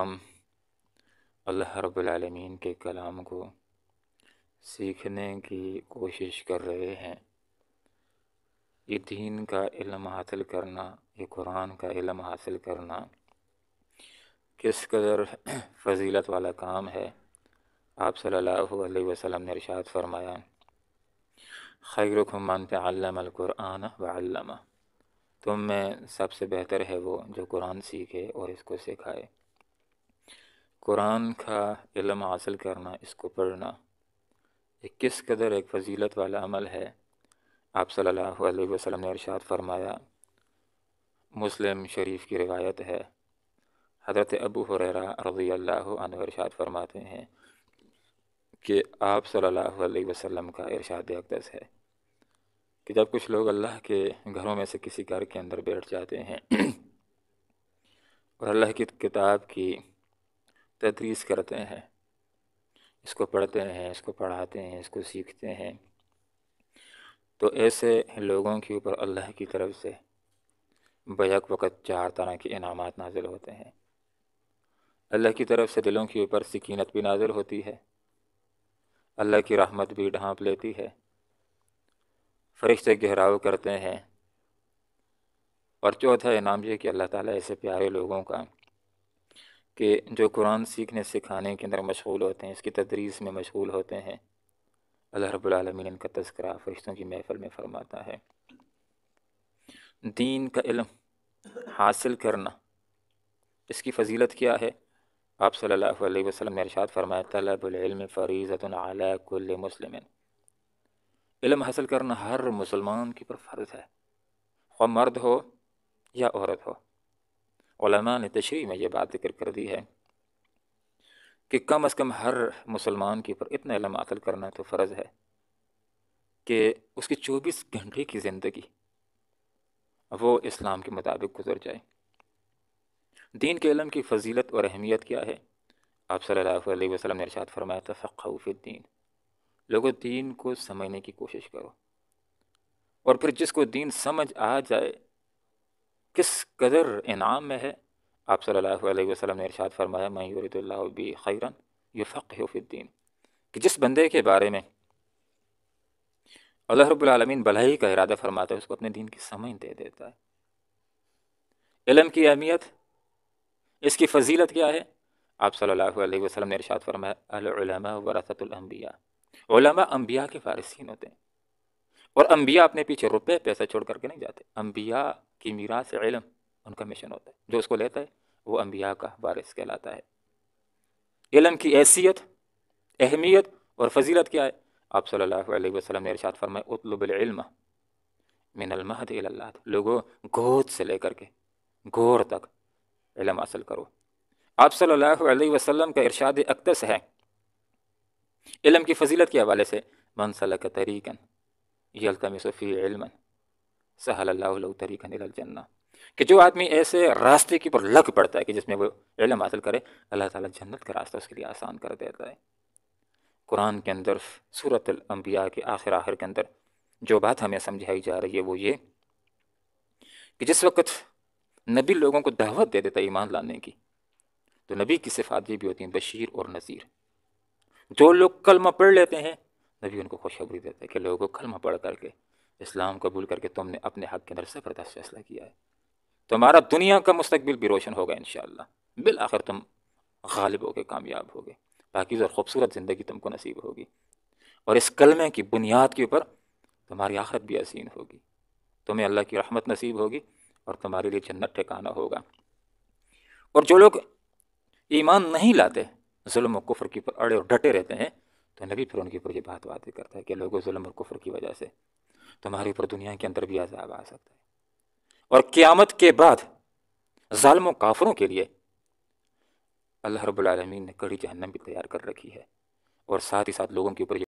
ہم اللہ رب العالمین کے کلام کو سیکھنے کی کوشش کر رہے ہیں۔ یہ دین کا علم حاصل کرنا، یہ قرآن کا علم حاصل کرنا کس قدر فضیلت والا کام ہے۔ آپ صلی اللہ علیہ وسلم نے ارشاد فرمایا، خیرکم من تعلم القرآن وعلمہ، تم میں سب سے بہتر ہے وہ جو قرآن سیکھے اور اس کو سکھائے۔ قرآن کا علم حاصل کرنا، اس کو پڑھنا، یہ کس قدر ایک فضیلت والا عمل ہے۔ آپ صلی اللہ علیہ وسلم نے ارشاد فرمایا، مسلم شریف کی روایت ہے، حضرت ابو ہریرہ رضی اللہ عنہ ارشاد فرماتے ہیں کہ آپ صلی اللہ علیہ وسلم کا ارشاد اقدس ہے کہ جب کچھ لوگ اللہ کے گھروں میں سے کسی گھر کے اندر بیٹھ جاتے ہیں اور اللہ کی کتاب کی تدریس کرتے ہیں، اس کو پڑھتے ہیں، اس کو پڑھاتے ہیں، اس کو سیکھتے ہیں، تو ایسے لوگوں کے اوپر اللہ کی طرف سے بیک وقت 4 طرح کے انعامات نازل ہوتے ہیں۔ اللہ کی طرف سے دلوں کے اوپر سکینت بھی نازل ہوتی ہے، اللہ کی رحمت بھی ڈھانپ لیتی ہے، فرشتے گھیراؤ کرتے ہیں، اور چوتھا انعام یہ کہ اللہ تعالیٰ ایسے پیارے لوگوں کا کہ جو قرآن سیکھنے سکھانے کے اندر مشغول ہوتے ہیں، اس کی تدریس میں مشغول ہوتے ہیں، اللہ رب العالمین ان کا تذکرہ فرشتوں کی محفل میں فرماتا ہے۔ دین کا علم حاصل کرنا، اس کی فضیلت کیا ہے؟ آپ صلی اللہ علیہ وسلم نے ارشاد فرمایا، طلب العلم فریضۃ علی کل مسلم، علم حاصل کرنا ہر مسلمان کی پر فرض ہے، خواہ مرد ہو یا عورت ہو۔ علماء نے تشریح میں یہ بات ذکر کر دی ہے کہ کم از کم ہر مسلمان کے اوپر اتنا علم حاصل کرنا تو فرض ہے کہ اس کی 24 گھنٹے کی زندگی وہ اسلام کے مطابق گزر جائے۔ دین کے علم کی فضیلت اور اہمیت کیا ہے؟ آپ صلی اللہ علیہ وسلم نے ارشاد فرمایا، تفقہوا فی الدین، لوگوں دین کو سمجھنے کی کوشش کرو، اور پھر جس کو دین سمجھ آ جائے کس قدر انعام میں ہے۔ آپ صلی اللہ علیہ وسلم نے ارشاد فرمایا، من یرید اللہ بہ خیرا یفقہہ فی الدین، کہ جس بندے کے بارے میں اللہ رب العالمین بھلائی کا ارادہ فرماتا ہے، اس کو اپنے دین کی سمجھ دے دیتا ہے۔ علم کی اہمیت، اس کی فضیلت کیا ہے؟ آپ صلی اللہ علیہ وسلم نے ارشاد فرمایا، العلماء ورثۃ الانبیاء، علماء انبیاء کے وارثین ہوتے ہیں، اور انبیاء اپنے پیچھے روپے پیسہ چھوڑ کر کے نہیں جاتے، انبیاء کی میراث علم ان کا مشن ہوتا ہے، جو اس کو لیتا ہے وہ انبیاء کا وارث کہلاتا ہے۔ علم کی حیثیت، اہمیت اور فضیلت کیا ہے؟ آپ صلی اللہ علیہ وسلم نے ارشاد فرمایا، اطلب العلم من المہد الی اللحد، لوگوں گود سے لے کر کے گور تک علم حاصل کرو۔ آپ صلی اللہ علیہ وسلم کا ارشاد اقدس ہے علم کی فضیلت کے حوالے سے، من سلک طریقا یلتمس فیہ علما سہل اللہ لہ طریقا الی الجنہ، کہ جو آدمی ایسے راستے کے اوپر لگ پڑتا ہے کہ جس میں وہ علم حاصل کرے، اللہ تعالیٰ جنت کا راستہ اس کے لیے آسان کر دیتا ہے۔ قرآن کے اندر سورۃ الانبیاء کے آخر کے اندر جو بات ہمیں سمجھائی جا رہی ہے وہ یہ کہ جس وقت نبی لوگوں کو دعوت دے دیتا ہے ایمان لانے کی، تو نبی کی صفات یہ بھی ہوتی ہیں بشیر اور نذیر۔ جو لوگ کلمہ پڑھ لیتے ہیں، نبی ان کو خوشخبری دیتا ہے کہ لوگوں کلمہ پڑھ کر کے اسلام قبول کر کے تم نے اپنے حق کے اندر زبردست فیصلہ کیا ہے، تمہارا دنیا کا مستقبل بھی روشن ہوگا انشاءاللہ، بالآخر تم غالب ہوگے، کامیاب ہوگے، پاکیزہ اور خوبصورت زندگی تم کو نصیب ہوگی، اور اس کلمے کی بنیاد کے اوپر تمہاری آخرت بھی حسین ہوگی، تمہیں اللہ کی رحمت نصیب ہوگی اور تمہارے لیے جنت ٹھکانہ ہوگا۔ اور جو لوگ ایمان نہیں لاتے، ظلم و کفر کے اوپر اڑے اور ڈٹے رہتے ہیں، تو نبی پھر ان کے اوپر یہ بات واضح کرتا ہے کہ لوگوں ظلم اور کفر کی وجہ سے تمہارے اوپر دنیا کے اندر بھی عذاب آ سکتا ہے، اور قیامت کے بعد ظالم و کافروں کے لیے اللہ رب العالمین نے کڑی جہنم بھی تیار کر رکھی ہے، اور ساتھ ہی ساتھ لوگوں کے اوپر